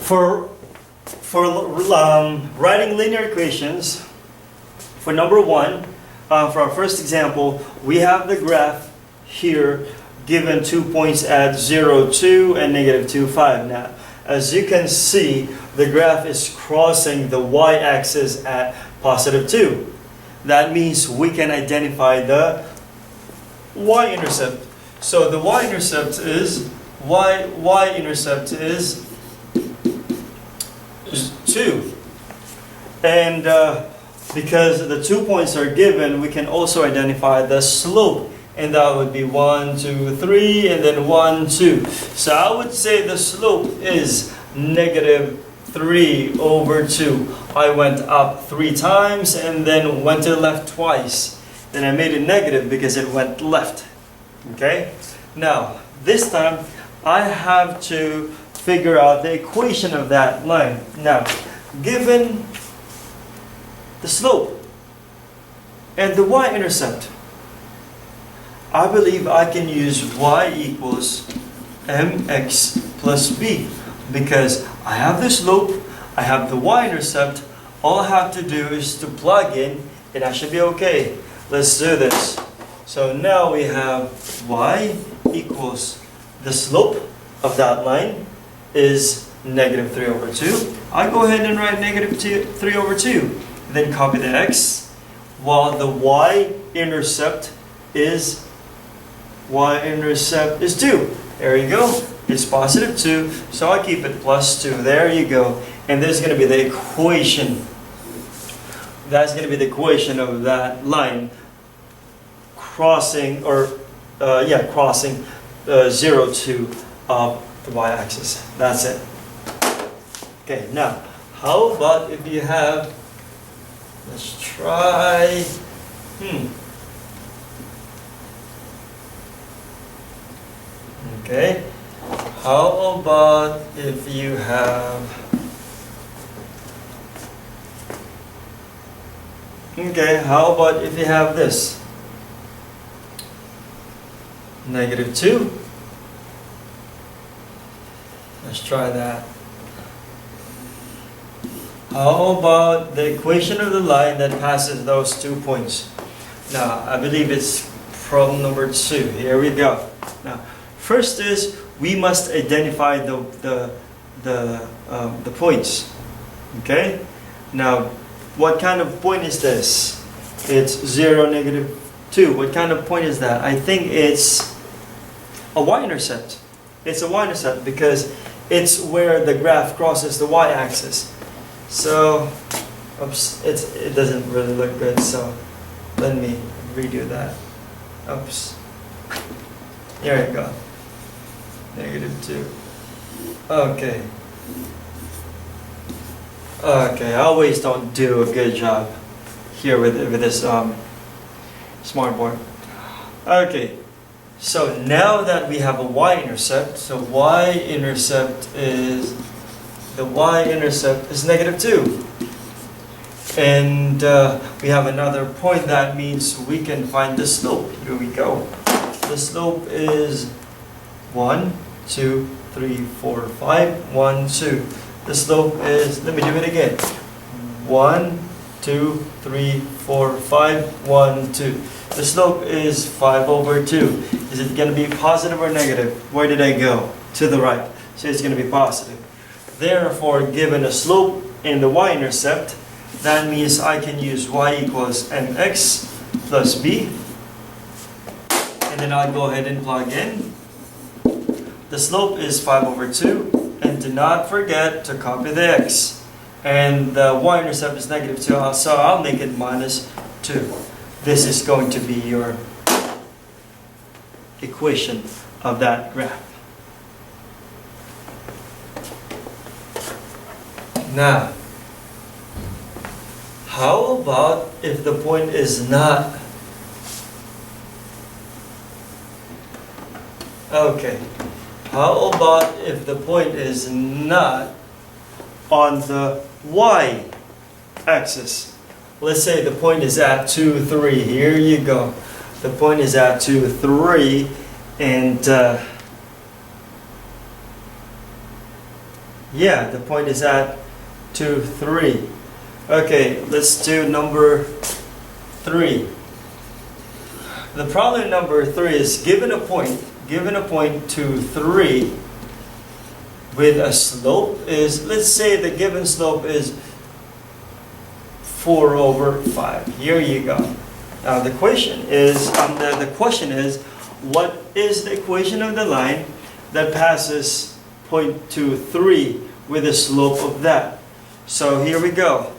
For writing linear equations, for number one, for our first example, we have the graph here given 2 points at 0, 2 and negative 2, 5. Now, as you can see, the graph is crossing the y-axis at positive 2. That means we can identify the y-intercept. So the y-intercept is y-intercept is 2. And because the 2 points are given, we can also identify the slope. And that would be 1, 2, 3, and then 1, 2. So I would say the slope is negative 3 over 2. I went up 3 times and then went to the left twice. Then I made it negative because it went left. Okay? Now, this time I have to figure out the equation of that line. Now, given the slope and the y-intercept, I believe I can use y equals mx plus b, because I have the slope, I have the y-intercept. All I have to do is to plug in, and I should be okay. Let's do this. So now we have y equals the slope of that line is negative 3 over 2. I go ahead and write negative 3 over 2. Then copy the x, while the y-intercept is 2. There you go. It's positive 2, so I keep it plus 2. There you go. And this is going to be the equation. That's going to be the equation of that line crossing, crossing 0, 2 of the y-axis. That's it. Okay, now, how about if you have, let's try, Okay, how about if you have, how about if you have this, negative 2? Let's try that. How about the equation of the line that passes those 2 points? Now, I believe it's problem number 2. Here we go. Now, first is we must identify the points. Okay? Now, what kind of point is this? It's 0, negative 2. What kind of point is that? I think it's a y-intercept. It's a y-intercept because it's where the graph crosses the y-axis. So, oops, it doesn't really look good, so let me redo that. Oops. Here we go. Negative 2. Okay. Okay, I always don't do a good job here with this smartboard. Okay, so now that we have a y-intercept, so y-intercept is negative 2. And we have another point. That means we can find the slope. Here we go. The slope is 1, 2, 3, 4, 5, 1, 2. The slope is, let me do it again. 1, 2, 3, 4, 5, 1, 2. The slope is 5 over 2. Is it going to be positive or negative? Where did I go? To the right. So it's going to be positive. Therefore, given a slope and the y-intercept, that means I can use y equals mx plus b. And then I'll go ahead and plug in. The slope is 5 over 2. And do not forget to copy the x. And the y-intercept is negative 2, so I'll make it minus 2. This is going to be your equation of that graph. Now, how about if the point is not? Okay. How about if the point is not on the y-axis? Let's say the point is at 2, 3. Here you go. The point is at 2, 3. And Yeah, the point is at 2, 3. Okay, let's do number 3. The problem number 3 is given a point 2, 3 with a slope is, let's say the given slope is 4/5. Here you go. Now the question is, what is the equation of the line that passes point 2, 3 with a slope of that? So here we go.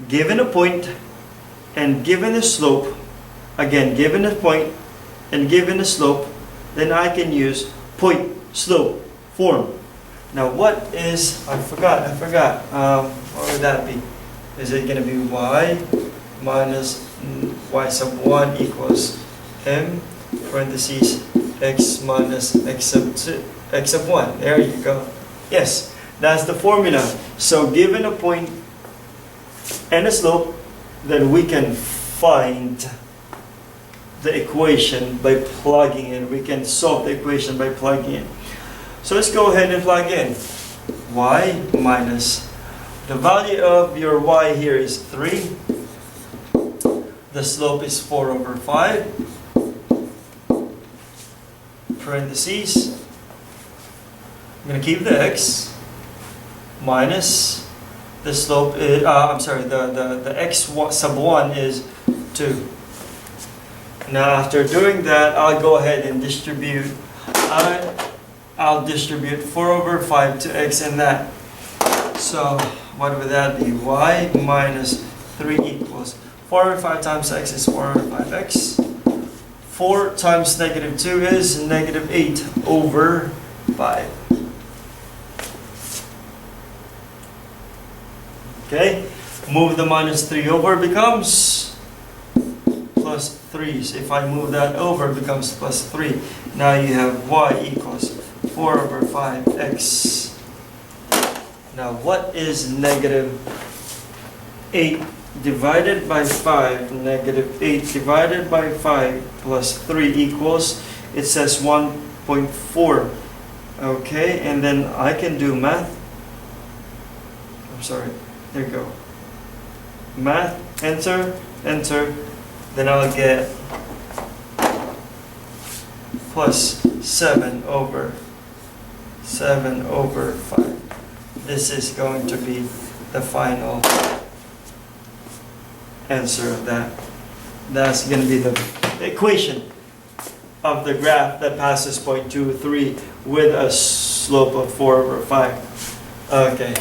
Given a point and given a slope, again given a point and given a slope, then I can use point slope form. Now what is, I forgot, what would that be? Is it going to be y minus y sub 1 equals m parentheses x minus x sub 1. There you go. Yes, that's the formula. So given a point and a slope, then we can find the equation by plugging in. We can solve the equation by plugging in. So let's go ahead and plug in. Y minus, the value of your y here is 3. The slope is 4/5. Parentheses. I'm going to keep the x minus the slope is, the x sub 1 is 2. Now after doing that, I'll go ahead and distribute. I'll distribute 4/5 to x in that. So what would that be? Y minus 3 equals 4/5 times x is 4/5x. 4 times negative 2 is negative 8/5. Okay, move the minus 3 over, becomes plus 3. So if I move that over, it becomes plus 3. Now you have y equals 4/5x. Now what is negative 8 divided by 5? Negative 8 divided by 5 plus 3 equals, it says 1.4. Okay, and then I can do math. I'm sorry, there you go. Math, enter, then I'll get plus 7/5. This is going to be the final answer of that. That's going to be the equation of the graph that passes point 2, 3 with a slope of 4/5. Okay.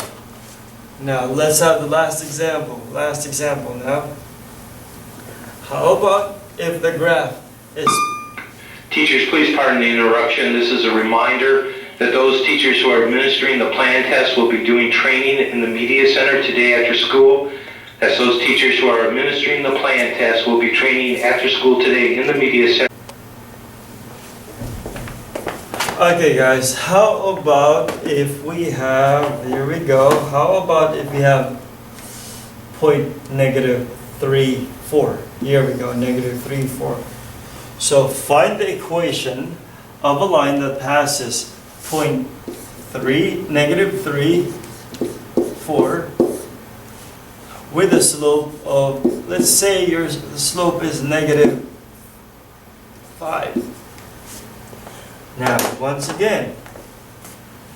Now let's have the last example. Now. How about if the graph is... Teachers, please pardon the interruption. This is a reminder that those teachers who are administering the plan test will be doing training in the media center today after school. That's those teachers who are administering the plan test will be training after school today in the media center. Okay guys, how about if we have, here we go, how about if we have point negative 3, 4. Here we go, negative 3, 4. So find the equation of a line that passes point 3, negative 3, 4 with a slope of, let's say the slope is negative 5. Now, once again,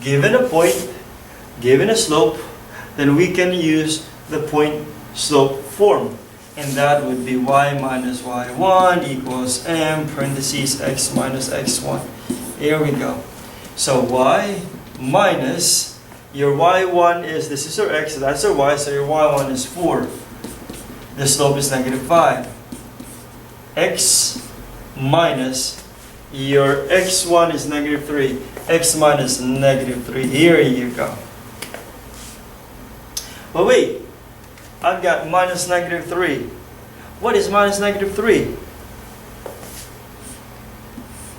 given a point, given a slope, then we can use the point slope form. And that would be y minus y1 equals m parentheses x minus x1. Here we go. So y minus, your y1 is, this is your x, so that's your y, so your y1 is 4. The slope is negative 5. X minus, your x1 is negative 3. X minus negative 3. Here you go. But wait, I've got minus negative 3. What is minus negative 3?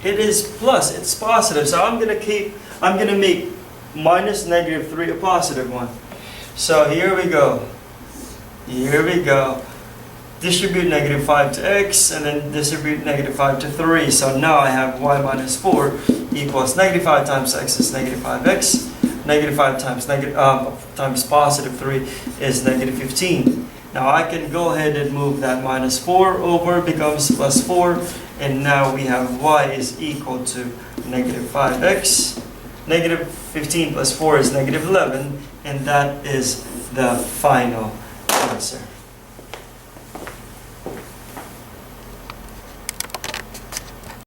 It is plus, it's positive. So I'm going to make minus negative 3 a positive one. So here we go. Distribute negative 5 to x, and then distribute negative 5 to 3. So now I have y minus 4 equals negative 5 times x is negative 5x. negative 5 times positive 3 is negative 15. Now I can go ahead and move that minus 4 over, becomes plus 4, and now we have y is equal to negative 5x. Negative 15 plus 4 is negative 11, and that is the final answer.